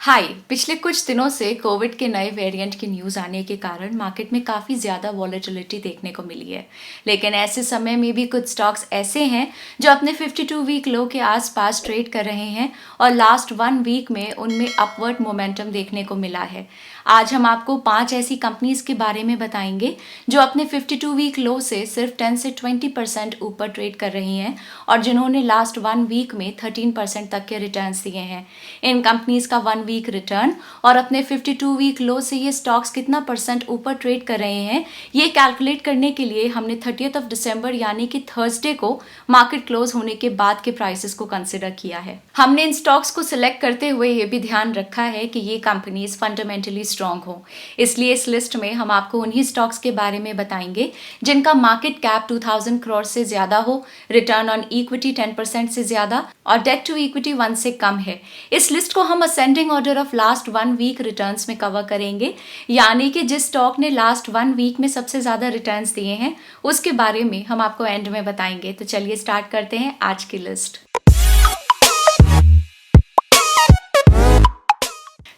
हाय। पिछले कुछ दिनों से कोविड के नए वेरिएंट की न्यूज़ आने के कारण मार्केट में काफ़ी ज़्यादा वॉलेटिलिटी देखने को मिली है। लेकिन ऐसे समय में भी कुछ स्टॉक्स ऐसे हैं जो अपने 52 वीक लो के आसपास ट्रेड कर रहे हैं और लास्ट 1 वीक में उनमें अपवर्ड मोमेंटम देखने को मिला है। आज हम आपको 5 ऐसी कंपनीज के बारे में बताएंगे जो अपने 52 वीक लो से सिर्फ 10 से 20% ऊपर ट्रेड कर रही हैं और जिन्होंने लास्ट 1 वीक में 13% तक के रिटर्न्स दिए हैं। इन कंपनीज का 1 वीक रिटर्न और अपने 52 वीक लो से ये स्टॉक्स कितना परसेंट ऊपर ट्रेड कर रहे हैं, ये कैलकुलेट करने के लिए हमने 30th ऑफ दिसंबर यानी कि थर्सडे को मार्केट क्लोज होने के बाद के प्राइसेस को कंसिडर किया है। हमने इन स्टॉक्स को सिलेक्ट करते हुए ये भी ध्यान रखा है कि ये कंपनीज फंडामेंटली स्ट्रांग हो, इसलिए इस लिस्ट में हम आपको उन्हीं स्टॉक्स के बारे में बताएंगे जिनका मार्केट कैप 2000 करोड़ से ज्यादा हो, रिटर्न ऑन इक्विटी 10% से ज्यादा और डेट टू इक्विटी 1 से कम है। इस लिस्ट को हम ascending order of last 1 week returns में कवर करेंगे, यानी कि जिस स्टॉक ने लास्ट 1 वीक में सबसे ज्यादा रिटर्न्स दिए हैं उसके बारे में हम आपको एंड में बताएंगे। तो चलिए स्टार्ट करते हैं आज की लिस्ट।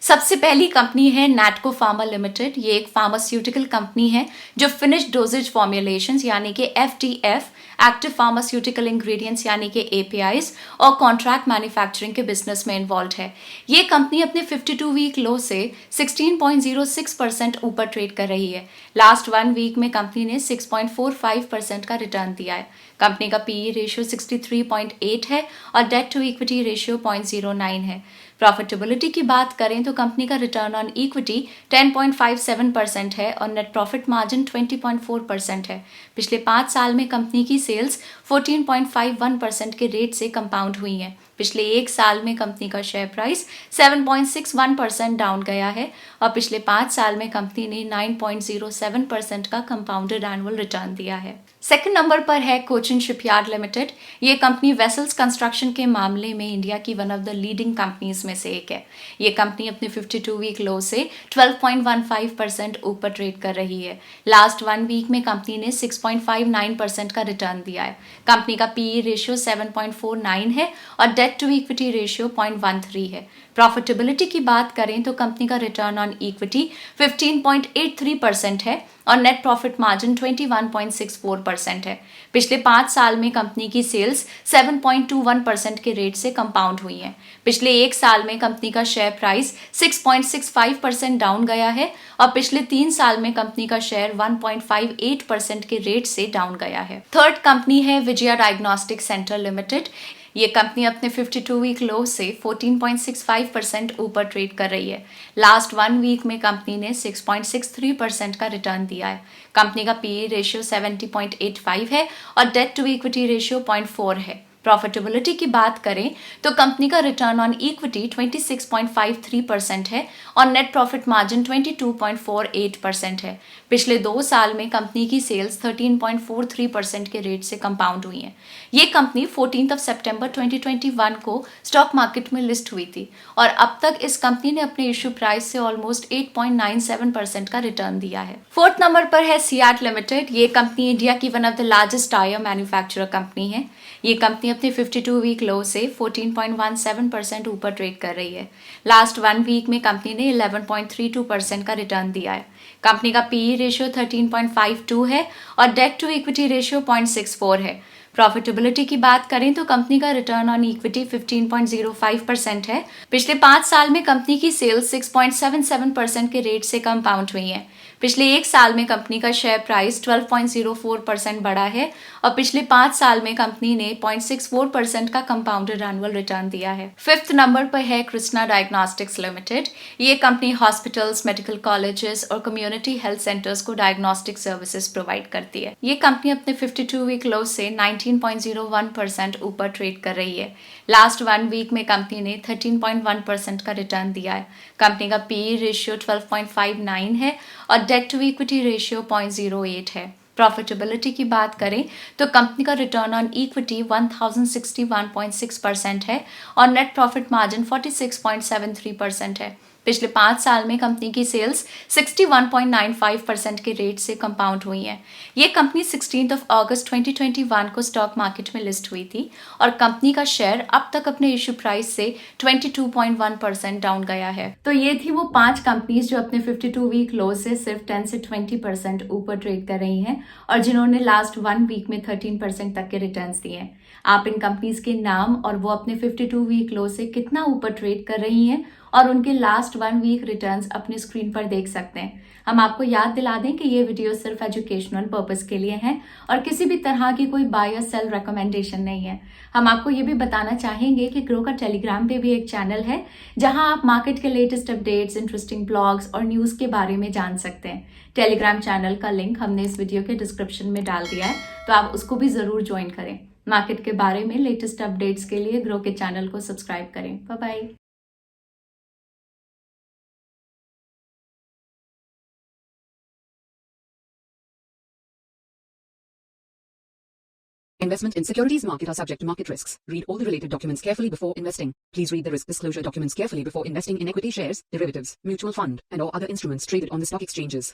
सबसे पहली कंपनी है नैटको फार्मा लिमिटेड। ये एक फार्मास्यूटिकल कंपनी है जो फिनिश डोजेज फॉर्मुलेशंस यानी कि एफडीएफ, एक्टिव फार्मास्यूटिकल इंग्रेडिएंट्स यानी कि एपीआईज और कॉन्ट्रैक्ट मैन्युफैक्चरिंग के बिजनेस में इन्वॉल्व है। ये कंपनी अपने 52 वीक लो से 16.06% ऊपर ट्रेड कर रही है। लास्ट 1 वीक में कंपनी ने 6.45% का रिटर्न दिया है। कंपनी का पीई रेशियो 63.8 है और डेट टू इक्विटी रेशियो 0.09 है। प्रॉफिटेबिलिटी की बात करें तो कंपनी का रिटर्न ऑन इक्विटी 10.57% है और नेट प्रॉफिट मार्जिन 20.4% है। पिछले 5 साल में कंपनी की सेल्स 14.51% के रेट से कंपाउंड हुई हैं। पिछले 1 साल में कंपनी का शेयर प्राइस 7.61% डाउन गया है और पिछले 5 साल में कंपनी ने 9.07% का कंपाउंडेड एनुअल रिटर्न दिया है। सेकंड नंबर पर है कोचिन शिपयार्ड लिमिटेड। ये कंपनी वेसल्स कंस्ट्रक्शन के मामले में इंडिया की one of the leading companies में से एक है। ये कंपनी अपने 52 वीक लो से 12.15% ऊपर ट्रेड कर रही है। लास्ट 1 वीक में कंपनी ने 6.59% का रिटर्न दिया है। कंपनी का पीई रेशियो 7.49 है और डेट टू इक्विटी रेशियो 0.13 है। प्रॉफिटेबिलिटी की बात करें तो कंपनी का रिटर्न ऑन इक्विटी 15.83% है और नेट प्रॉफिट मार्जिन 21.64% है। पिछले 5 साल में कंपनी की सेल्स 7.21% के रेट से कंपाउंड हुई हैं। पिछले 1 साल में कंपनी का शेयर प्राइस 6.65% डाउन गया है और पिछले 3 साल में कंपनी का शेयर 1.58% के रेट से डाउन गया है। थर्ड कंपनी है विजया डायग्नोस्टिक सेंटर लिमिटेड। ये कंपनी अपने 52 वीक लो से 14.65% ऊपर ट्रेड कर रही है। लास्ट 1 वीक में कंपनी ने 6.63% का रिटर्न दिया है। कंपनी का पीई रेशियो 70.85 है और डेट टू इक्विटी रेशियो 0.4 है। प्रॉफिटेबिलिटी की बात करें तो कंपनी का रिटर्न ऑन इक्विटी 26.53% है और नेट प्रॉफिट मार्जिन 22.48% है। पिछले 2 साल में कंपनी की सेल्स 13.43% के रेट से कंपाउंड हुई हैं। ये कंपनी 14 सितंबर 2021 को स्टॉक मार्केट में लिस्ट हुई थी और अब तक इस कंपनी ने अपने इश्यू प्राइस से ऑलमोस्ट 8.97% का रिटर्न दिया है। फोर्थ नंबर पर है सियाट लिमिटेड। ये कंपनी इंडिया की one of the largest tyre manufacturer company है। ये कंपनी अपने 52 वीक लो से 14.17% ऊपर ट्रेड कर रही है। लास्ट 1 वीक में कंपनी ने 11.32% का रिटर्न दिया है। कंपनी का पीई रेशियो 13.52 है और डेट टू इक्विटी रेशियो 0.64 है। प्रॉफिटेबिलिटी की बात करें तो कंपनी का रिटर्न ऑन इक्विटी 15.05% है। पिछले 5 साल में कंपनी की सेल्स 6.77% के रेट से कंपाउंड हुई है। पिछले 1 साल में कंपनी का शेयर प्राइस 12.04% बढ़ा है और पिछले 5 साल में कंपनी ने 0.64% का कंपाउंडेड एनुअल रिटर्न दिया है। फिफ्थ नंबर पर है कृष्णा डायग्नोस्टिक्स लिमिटेड। ये कंपनी हॉस्पिटल्स, मेडिकल कॉलेजेस और कम्युनिटी हेल्थ सेंटर्स को डायग्नोस्टिक सर्विसेज प्रोवाइड करती है। ये कंपनी अपने 52 वीक लो से 19.01% ऊपर ट्रेड कर रही है। लास्ट 1 वीक में कंपनी ने 13.1% का रिटर्न दिया है। कंपनी का पीई रेशियो 12.59 है और डेट टू इक्विटी रेशियो 0.08 है। प्रॉफिटेबिलिटी की बात करें तो कंपनी का रिटर्न ऑन इक्विटी 1061.6% है और नेट प्रॉफिट मार्जिन 46.73% है। पिछले 5 साल में कंपनी की सेल्स 61.95% के रेट से कंपाउंड हुई हैं। ये कंपनी 16 अगस्त 2021 को स्टॉक मार्केट में लिस्ट हुई थी और कंपनी का शेयर अब तक अपने इश्यू प्राइस से 22.1% डाउन गया है। तो ये थी वो 5 कंपनीज जो अपने 52 वीक लो से सिर्फ 10 से 20% ऊपर ट्रेड कर रही हैं और जिन्होंने लास्ट 1 वीक में 13% तक के रिटर्न्स दिए हैं। आप इन कंपनीज के नाम और वो अपने 52 वीक लो से कितना ऊपर ट्रेड कर रही हैं और उनके लास्ट 1 वीक रिटर्न्स अपनी स्क्रीन पर देख सकते हैं। हम आपको याद दिला दें कि ये वीडियो सिर्फ एजुकेशनल पर्पस के लिए है और किसी भी तरह की कोई बाय या सेल रिकमेंडेशन नहीं है। हम आपको ये भी बताना चाहेंगे कि ग्रो का टेलीग्राम पे भी एक चैनल है जहां आप मार्केट के लेटेस्ट अपडेट्स, इंटरेस्टिंग ब्लॉग्स और न्यूज़ के बारे में जान सकते हैं। टेलीग्राम चैनल का लिंक हमने इस वीडियो के डिस्क्रिप्शन में डाल दिया है, तो आप उसको भी ज़रूर ज्वाइन करें। मार्केट के बारे में लेटेस्ट अपडेट्स के लिए ग्रो के चैनल को सब्सक्राइब करें। Bye bye. Investment in securities market are subject to market risks. Read all the related documents carefully before investing. Please read the risk disclosure documents carefully before investing in equity shares, derivatives, mutual fund, and or other instruments traded on the stock exchanges.